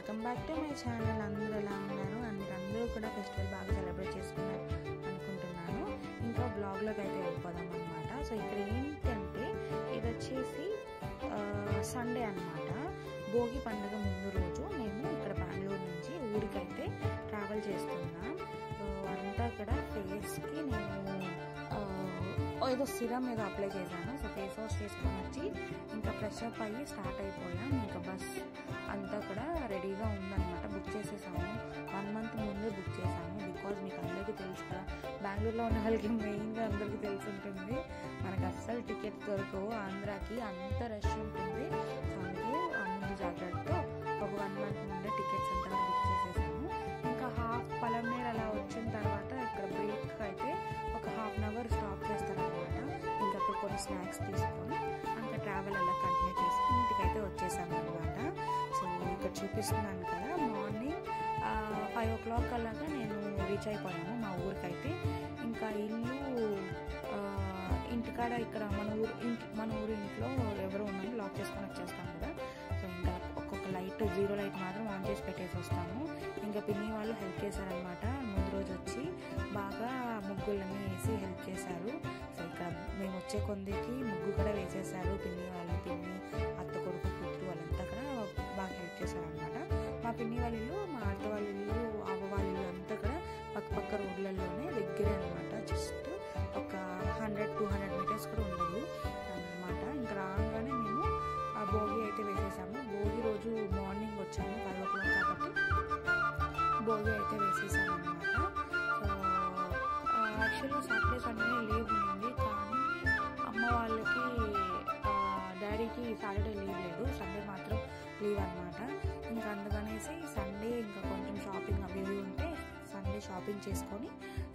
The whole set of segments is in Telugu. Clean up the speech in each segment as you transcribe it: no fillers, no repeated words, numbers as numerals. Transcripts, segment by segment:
Welcome back to my channel. అందరూ ఎలా ఉన్నారు? అందరూ కూడా ఫెస్టివల్ బాగా సెలబ్రేట్ చేసుకున్నారు అనుకుంటున్నాను. ఇంకా బ్లాగ్లోకి అయితే వెళ్ళిపోదాం అనమాట. సో ఇక్కడ ఏంటంటే ఇది వచ్చేసి సండే అనమాట. భోగి పండుగ ముందు రోజు మేము ఇక్కడ బెంగళూరు నుంచి ఊరికైతే ట్రావెల్ చేస్తున్నాం. సో అంతా కూడా ఫేస్కి నేను ఏదో సిరమ్ ఏదో అప్లై చేశాను. సో ఫేస్ వాష్ చేసుకొని వచ్చి ఇంకా ఫ్రెష్ అప్ అయ్యి స్టార్ట్ అయిపోయాం. ఇంకా బస్ అంతా కూడా రెడీగా ఉందన్నమాట. బుక్ చేసేసాము, 1 month ముందే బుక్ చేసాము. బికాజ్ మీకు అందరికీ తెలుసు కదా, బెంగళూరులో ఉన్న వాళ్ళకి మెయిన్గా అందరికీ తెలిసి ఉంటుంది, మనకు అస్సలు టికెట్ దొరకవు. ఆంధ్రాకి అంత రష్ ఉంటుంది. సో అందుకే ముందు జాగ్రత్తతో ఒక 1 month ముందే టికెట్స్ అంతా బుక్ చేసేసాము. ఇంకా పలమనేరు అలా వచ్చిన తర్వాత ఇక్కడ బ్రేక్ అయితే ఒక 1/2 hour స్టాప్ చేస్తారనమాట. ఇంకా అక్కడ కొన్ని స్నాక్స్ తీసుకొని ఇంకా ట్రావెల్ అలా కంటిన్యూ చేసి ఇంటికైతే వచ్చేసాము అనమాట. సో ఇక్కడ చూపిస్తున్నాను కదా, మార్నింగ్ 5 o'clock అలాగా నేను రీచ్ అయిపోయాను మా ఊరికైతే. ఇంకా ఇల్లు ఇంటికాడ ఇక్కడ మన ఊరు ఇంట్లో ఎవరు ఉన్నారో లాక్ చేసుకొని వచ్చేస్తాం కదా. సో ఇంకా ఒక్కొక్క లైట్ 0 light మాత్రం ఆన్ చేసి పెట్టేసి వస్తాము. ఇంకా పిన్ని వాళ్ళు హెల్ప్ చేశారనమాట. ముందు రోజు వచ్చి బాగా ముగ్గులన్నీ వేసి హెల్ప్ చేశారు. సో ఇక్కడ మేము వచ్చే కొందికి ముగ్గు కూడా వేసేసారు. పిన్ని అత్త కొడుకు కూతురు వాళ్ళంతా కూడా బాగా హెల్ప్ చేశారనమాట. మా పిన్ని వాళ్ళ ఇల్లు, మా అత్త వాళ్ళ ఇల్లు, అవ్వ వాళ్ళ ఇల్లు అంతా కూడా పక్క రోడ్లలోనే దగ్గరే అనమాట. జస్ట్ ఒక 100-200 meters కూడా ఉండదు అనమాట. ఇంకా రాగానే మేము ఆ భోగి అయితే వేసేసాము. భోగి రోజు మార్నింగ్ వచ్చాము 5 o'clock కాబట్టి భోగి అయితే వేసేసాము అనమాట. So actually Saturday Sunday leave ఉంది, కానీ అమ్మ వాళ్ళకి డాడీకి సాటర్డే లీవ్ లేదు, సండే మాత్రం లీవ్ అనమాట. ఇంకా అందుకనేసి సండే ఇంకా కొంచెం షాపింగ్ అవి ఉంటే సండే షాపింగ్ చేసుకొని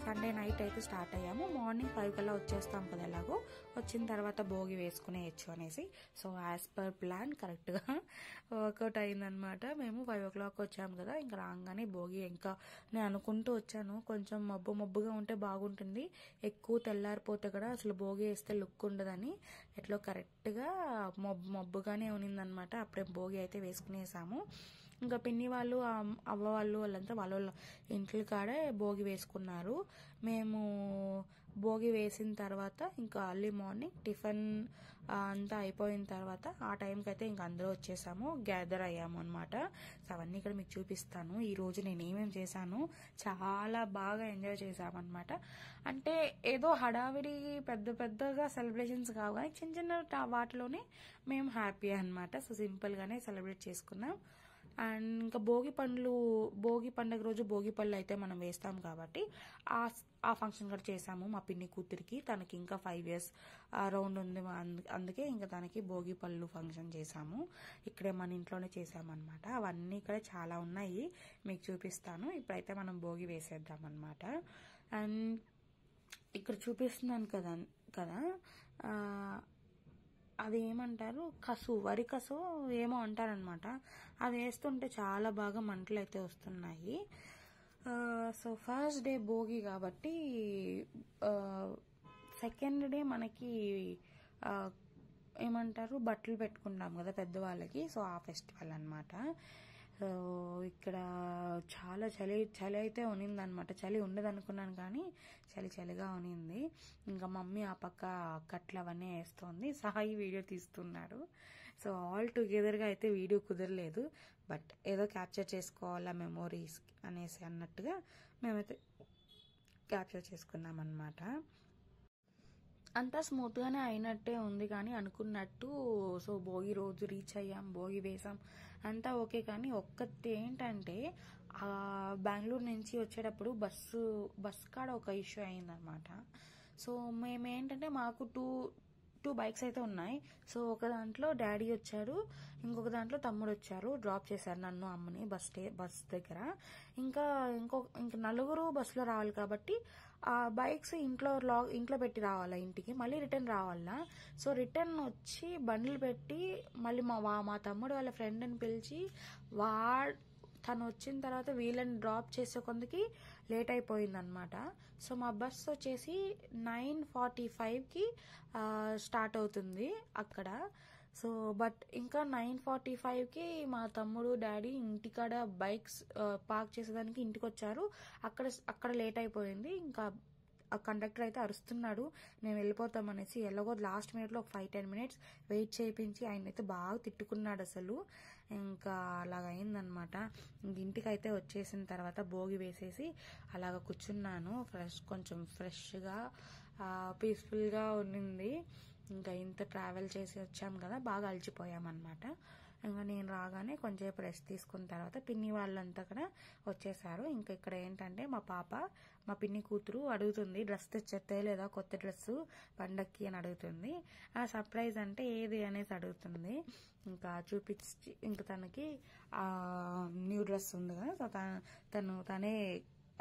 సండే నైట్ అయితే స్టార్ట్ అయ్యాము. మార్నింగ్ 5 కల్లా వచ్చేస్తాం కదా, ఎలాగో వచ్చిన తర్వాత భోగి వేసుకునేయచ్చు అనేసి. సో యాజ్ పర్ ప్లాన్ కరెక్ట్గా వర్కౌట్ అయిందనమాట. మేము 5 o'clock వచ్చాము కదా, ఇంకా రాగానే భోగి. ఇంకా నేను అనుకుంటూ వచ్చాను, కొంచెం మబ్బుగా ఉంటే బాగుంటుంది, ఎక్కువ తెల్లారిపోతే కూడా అసలు భోగి వేస్తే లుక్ ఉండదని. ఎట్లో కరెక్ట్గా మబ్బుగానే ఉన్నిందనమాట. అప్పుడే భోగి అయితే వేసుకునేసాము. ఇంకా పిన్ని వాళ్ళు, అవ్వ వాళ్ళంతా వాళ్ళ ఇంట్లో కాడే భోగి వేసుకున్నారు. మేము భోగి వేసిన తర్వాత ఇంకా అర్లీ మార్నింగ్ టిఫిన్ అంతా అయిపోయిన తర్వాత ఆ టైంకి అయితే ఇంకా అందరూ వచ్చేసాము, గ్యాదర్ అయ్యాము అనమాట. సో అవన్నీ ఇక్కడ మీకు చూపిస్తాను. ఈ రోజు నేను ఏమేమి చేశాను, చాలా బాగా ఎంజాయ్ చేశామన్నమాట. అంటే ఏదో హడావిడి పెద్దగా సెలబ్రేషన్స్ కావు, కానీ చిన్న వాటిలోనే మేము హ్యాపీ అనమాట. సో సింపుల్ గానే సెలబ్రేట్ చేసుకున్నాం. అండ్ ఇంకా భోగి పండుగ రోజు భోగి పళ్ళు అయితే మనం వేస్తాం కాబట్టి ఆ ఫంక్షన్ కూడా చేసాము మా పిన్ని కూతురికి. తనకి ఇంకా 5 years రౌండ్ ఉంది, అందుకే ఇంకా తనకి భోగి పళ్ళు ఫంక్షన్ చేసాము. ఇక్కడే మన ఇంట్లోనే చేసామన్నమాట. అవన్నీ ఇక్కడ చాలా ఉన్నాయి, మీకు చూపిస్తాను. ఇప్పుడైతే మనం భోగి వేసేద్దాం అనమాట. అండ్ ఇక్కడ చూపిస్తున్నాను కదా అది ఏమంటారు, వరి కసు ఏమో అంటారనమాట. అది వేస్తుంటే చాలా బాగా మంటలు అయితే వస్తున్నాయి. సో ఫస్ట్ డే భోగి కాబట్టి సెకండ్ డే మనకి ఏమంటారు, బట్టలు పెట్టుకుంటాం కదా పెద్దవాళ్ళకి. సో ఆ ఫెస్టివల్ అనమాట. సో ఇక్కడ చాలా చలి అయితే ఉన్నిందనమాట. చలి ఉండదు అనుకున్నాను, కానీ చలిగా ఉన్నింది. ఇంకా మమ్మీ ఆ పక్క కట్లు అవన్నీ వేస్తోంది, సాయి వీడియో తీస్తున్నాడు. సో ఆల్ టుగెదర్గా అయితే వీడియో కుదరలేదు, బట్ ఏదో క్యాప్చర్ చేసుకోవాలా మెమోరీస్ అనేసి అన్నట్టుగా మేమైతే క్యాప్చర్ చేసుకున్నాం అనమాట. అంతా స్మూత్ గానే అయినట్టే ఉంది, కానీ అనుకున్నట్టు. సో భోగి రోజు రీచ్ అయ్యాం, భోగి వేసాం, అంతా ఓకే. కానీ ఒక్కటి ఏంటంటే బెంగళూరు నుంచి వచ్చేటప్పుడు బస్సు కాడ ఒక ఇష్యూ అయిందనమాట. సో మేమేంటంటే మాకు టూ బైక్స్ అయితే ఉన్నాయి. సో ఒక దాంట్లో డాడీ వచ్చారు, ఇంకొక దాంట్లో తమ్ముడు వచ్చారు, డ్రాప్ చేశారు నన్ను అమ్మని బస్ దగ్గర. ఇంకా నలుగురు బస్సులో రావాలి కాబట్టి ఆ బైక్స్ ఇంట్లో పెట్టి రావాలా ఇంటికి, మళ్ళీ రిటర్న్ రావాలా. సో రిటర్న్ వచ్చి బండ్లు పెట్టి మళ్ళీ మా తమ్ముడు వాళ్ళ ఫ్రెండ్ని పిలిచి తను వచ్చిన తర్వాత వీళ్ళని డ్రాప్ చేసే కొందికి లేట్ అయిపోయింది అనమాట. సో మా బస్ వచ్చేసి 9:45కి స్టార్ట్ అవుతుంది అక్కడ. సో బట్ ఇంకా 9:45కి మా తమ్ముడు డాడీ ఇంటికాడ బైక్స్ పార్క్ చేసేదానికి ఇంటికి వచ్చారు. అక్కడ లేట్ అయిపోయింది. ఇంకా ఆ కండక్టర్ అయితే అరుస్తున్నాడు మేము వెళ్ళిపోతాం అనేసి. ఎలాగో లాస్ట్ మినిట్లో ఒక 5-10 మినిట్స్ వెయిట్ చేయించి ఆయన అయితే బాగా తిట్టుకున్నాడు అసలు. ఇంకా అలాగ అయిందనమాట. ఇంటికి అయితే వచ్చేసిన తర్వాత భోగి వేసేసి అలాగ కూర్చున్నాను. కొంచెం ఫ్రెష్గా పీస్ఫుల్గా ఉండింది. ఇంకా ఇంత ట్రావెల్ చేసి వచ్చాం కదా, బాగా అలసిపోయామన్నమాట. ఇంకా నేను రాగానే కొంచెంసేపు రెస్ట్ తీసుకున్న తర్వాత పిన్ని వాళ్ళంతా కూడా వచ్చేసారు. ఇంకా ఇక్కడ ఏంటంటే మా పిన్ని కూతురు అడుగుతుంది డ్రెస్ తెచ్చే లేదా కొత్త డ్రెస్సు పండక్కి అని అడుగుతుంది. ఆ సర్ప్రైజ్ అంటే ఏది అనేసి అడుగుతుంది. ఇంకా చూపించి ఇంకా తనకి న్యూ డ్రెస్ ఉంది కదా, సో తనే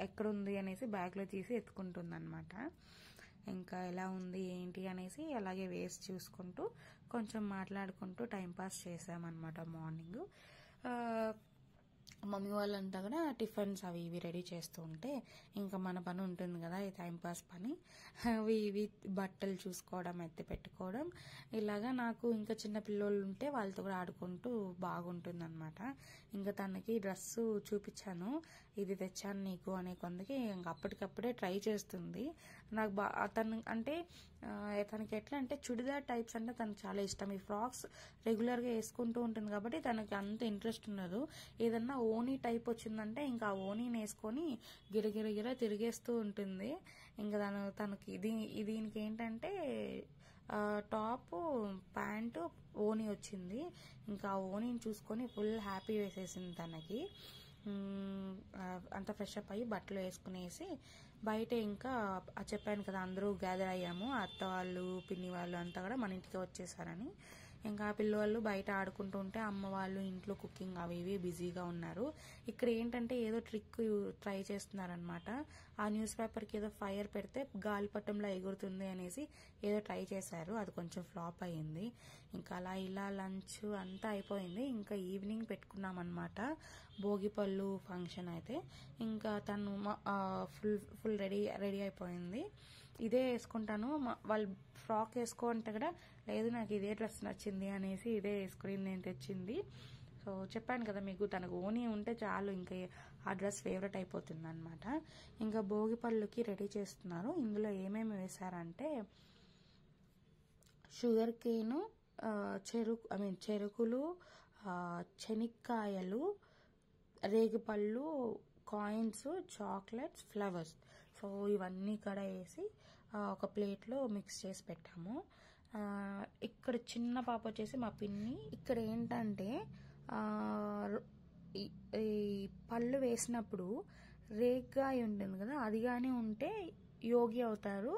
ఎక్కడుంది అనేసి బ్యాగ్లో తీసి ఎత్తుకుంటుంది అనమాట. ఇంకా ఎలా ఉంది ఏంటి అనేసి అలాగే వేసి చూసుకుంటూ కొంచెం మాట్లాడుకుంటూ టైంపాస్ చేసామన్నమాట. మార్నింగ్ మమ్మీ వాళ్ళంతా కూడా టిఫిన్స్ అవి ఇవి రెడీ చేస్తూ ఉంటే ఇంకా మన పని ఉంటుంది కదా, ఈ టైంపాస్ పని. అవి ఇవి బట్టలు చూసుకోవడం, ఎత్తి పెట్టుకోవడం, ఇలాగా. నాకు ఇంకా చిన్న పిల్లోళ్ళు ఉంటే వాళ్ళతో కూడా ఆడుకుంటూ బాగుంటుంది అనమాట. ఇంకా తనకి డ్రెస్సు చూపించాను, ఇది తెచ్చాను నీకు అనే కొందికి ఇంకా అప్పటికప్పుడే ట్రై చేస్తుంది. నాకు తను అంటే తనకి ఎట్లా అంటే చుడిదార్ టైప్స్ అంటే తనకు చాలా ఇష్టం. ఈ ఫ్రాక్స్ రెగ్యులర్గా వేసుకుంటూ ఉంటుంది కాబట్టి తనకి అంత ఇంట్రెస్ట్ ఉండదు. ఏదన్నా ఓనీ టైప్ వచ్చిందంటే ఇంకా ఆ ఓనీని వేసుకొని గిరగిరగిర తిరిగేస్తూ ఉంటుంది. ఇంకా తనకి దీనికి ఏంటంటే టాప్ ప్యాంటు ఓనీ వచ్చింది. ఇంకా ఆ ఓనీని చూసుకొని ఫుల్ హ్యాపీ వేసేసింది తనకి. అంత ఫ్రెష్ అప్ అయ్యి బట్టలు వేసుకునేసి బయట ఇంకా చెప్పాను కదా అందరూ గ్యాదర్ అయ్యాము. అత్త వాళ్ళు పిన్ని వాళ్ళు అంతా కూడా మన ఇంటికి వచ్చేసారని. ఇంకా పిల్లవాళ్ళు బయట ఆడుకుంటూ ఉంటే అమ్మ వాళ్ళు ఇంట్లో కుకింగ్ అవి ఇవి బిజీగా ఉన్నారు. ఇక్కడ ఏంటంటే ఏదో ట్రిక్ ట్రై చేస్తున్నారనమాట. ఆ న్యూస్ పేపర్కి ఏదో ఫైర్ పెడితే గాలిపటంలో ఎగురుతుంది అనేసి ఏదో ట్రై చేశారు. అది కొంచెం ఫ్లాప్ అయ్యింది. ఇంకా అలా ఇలా లంచ్ అంతా అయిపోయింది. ఇంకా ఈవినింగ్ పెట్టుకున్నాం అనమాట భోగిపళ్ళు ఫంక్షన్ అయితే. ఇంకా తను ఫుల్ రెడీ అయిపోయింది. ఇదే వేసుకుంటాను, వాళ్ళు ఫ్రాక్ వేసుకో అంటే కూడా లేదు నాకు ఇదే డ్రెస్ నచ్చింది అనేసి ఇదే వేసుకుని నేను తెచ్చింది. సో చెప్పాను కదా మీకు, తనకు ఓనీ ఉంటే చాలు ఇంకా ఆ డ్రెస్ ఫేవరెట్ అయిపోతుంది అనమాట. ఇంకా భోగి పళ్ళుకి రెడీ చేస్తున్నారు. ఇందులో ఏమేమి వేశారంటే షుగర్ కేను, చెరుకులు, శనక్కాయలు, రేగిపళ్ళు, కాయిన్స్, చాక్లెట్స్, ఫ్లవర్స్. సో ఇవన్నీ కూడా వేసి ఒక ప్లేట్లో మిక్స్ చేసి పెట్టాము. ఇక్కడ చిన్న పాప వచ్చేసి మా పిన్ని. ఇక్కడ ఏంటంటే ఈ పళ్ళు వేసినప్పుడు రేగ్గాయ ఉంటుంది కదా, అది కానీ ఉంటే యోగి అవుతారు,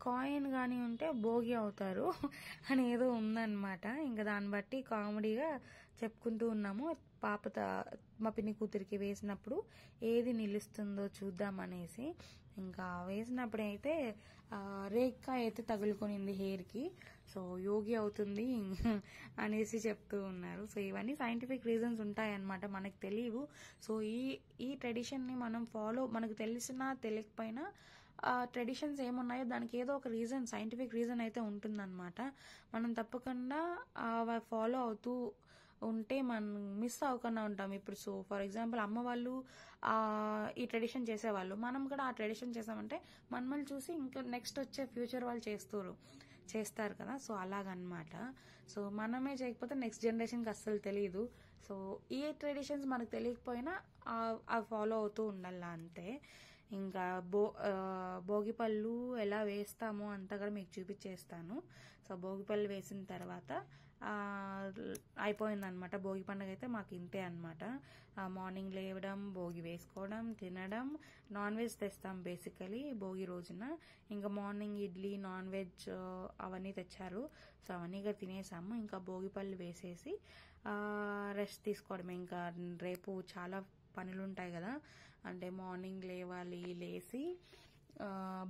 కాయిన్ కానీ ఉంటే భోగి అవుతారు అని ఏదో ఉందన్నమాట. ఇంకా దాన్ని బట్టి కామెడీగా చెప్పుకుంటూ ఉన్నాము. మా పిన్ని కూతురికి వేసినప్పుడు ఏది నిలుస్తుందో చూద్దామనేసి. ఇంకా వేసినప్పుడు అయితే రేక్కాయ అయితే తగులుకొనింది హెయిర్కి, సో యోగి అవుతుంది అనేసి చెప్తూ ఉన్నారు. సో ఇవన్నీ సైంటిఫిక్ రీజన్స్ ఉంటాయన్నమాట, మనకు తెలియవు. సో ఈ ట్రెడిషన్ని మనం మనకు తెలిసినా తెలియకపోయినా ట్రెడిషన్స్ ఏమున్నాయో దానికి ఏదో ఒక రీజన్, సైంటిఫిక్ రీజన్ అయితే ఉంటుందన్నమాట. మనం తప్పకుండా ఫాలో అవుతూ ఉంటే మనం మిస్ అవ్వకుండా ఉంటాం. ఇప్పుడు సో ఫర్ ఎగ్జాంపుల్ అమ్మ వాళ్ళు ఈ ట్రెడిషన్ చేసేవాళ్ళు, మనం కూడా ఆ ట్రెడిషన్ చేసామంటే మనల్ని చూసి ఇంకా నెక్స్ట్ వచ్చే ఫ్యూచర్ వాళ్ళు చేస్తారు కదా. సో అలాగనమాట. సో మనమే చేయకపోతే నెక్స్ట్ జనరేషన్కి అస్సలు తెలియదు. సో ఈ ట్రెడిషన్స్ మనకు తెలియకపోయినా అవి ఫాలో అవుతూ ఉండాలి అంతే. ఇంకా భోగిపళ్ళు ఎలా వేస్తామో అంతా కూడా మీకు చూపించేస్తాను. సో భోగిపళ్ళు వేసిన తర్వాత అయిపోయిందనమాట. భోగి పండుగ అయితే మాకు ఇంతే అనమాట. మార్నింగ్ లేవడం, భోగి వేసుకోవడం, తినడం. నాన్ వెజ్ తెస్తాం బేసికలీ భోగి రోజున. ఇంకా మార్నింగ్ ఇడ్లీ, నాన్ వెజ్ అవన్నీ తెచ్చారు. సో అవన్నీ తినేసాము. ఇంకా భోగిపళ్ళు వేసేసి రెస్ట్ తీసుకోవడం. ఇంకా రేపు చాలా పనులు ఉంటాయి కదా, అంటే మార్నింగ్ లేచి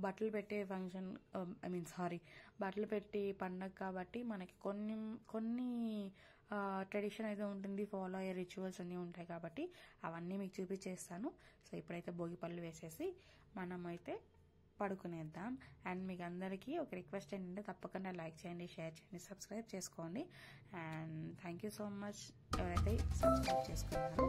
బట్టలు పెట్టే ఫంక్షన్, బట్టలు పెట్టి పండగ కాబట్టి మనకి కొన్ని ట్రెడిషన్ అయితే ఉంటుంది, ఫాలో అయ్యే రిచువల్స్ అన్నీ ఉంటాయి కాబట్టి అవన్నీ మీకు చూపించేస్తాను. సో ఇప్పుడైతే భోగిపళ్ళు వేసేసి మనమైతే పడుకునేద్దాం. అండ్ మీకు అందరికీ ఒక రిక్వెస్ట్ ఏంటంటే తప్పకుండా లైక్ చేయండి, షేర్ చేయండి, సబ్స్క్రైబ్ చేసుకోండి. And thank you so much ఎవరైతే సబ్స్క్రైబ్ చేసుకున్నారో.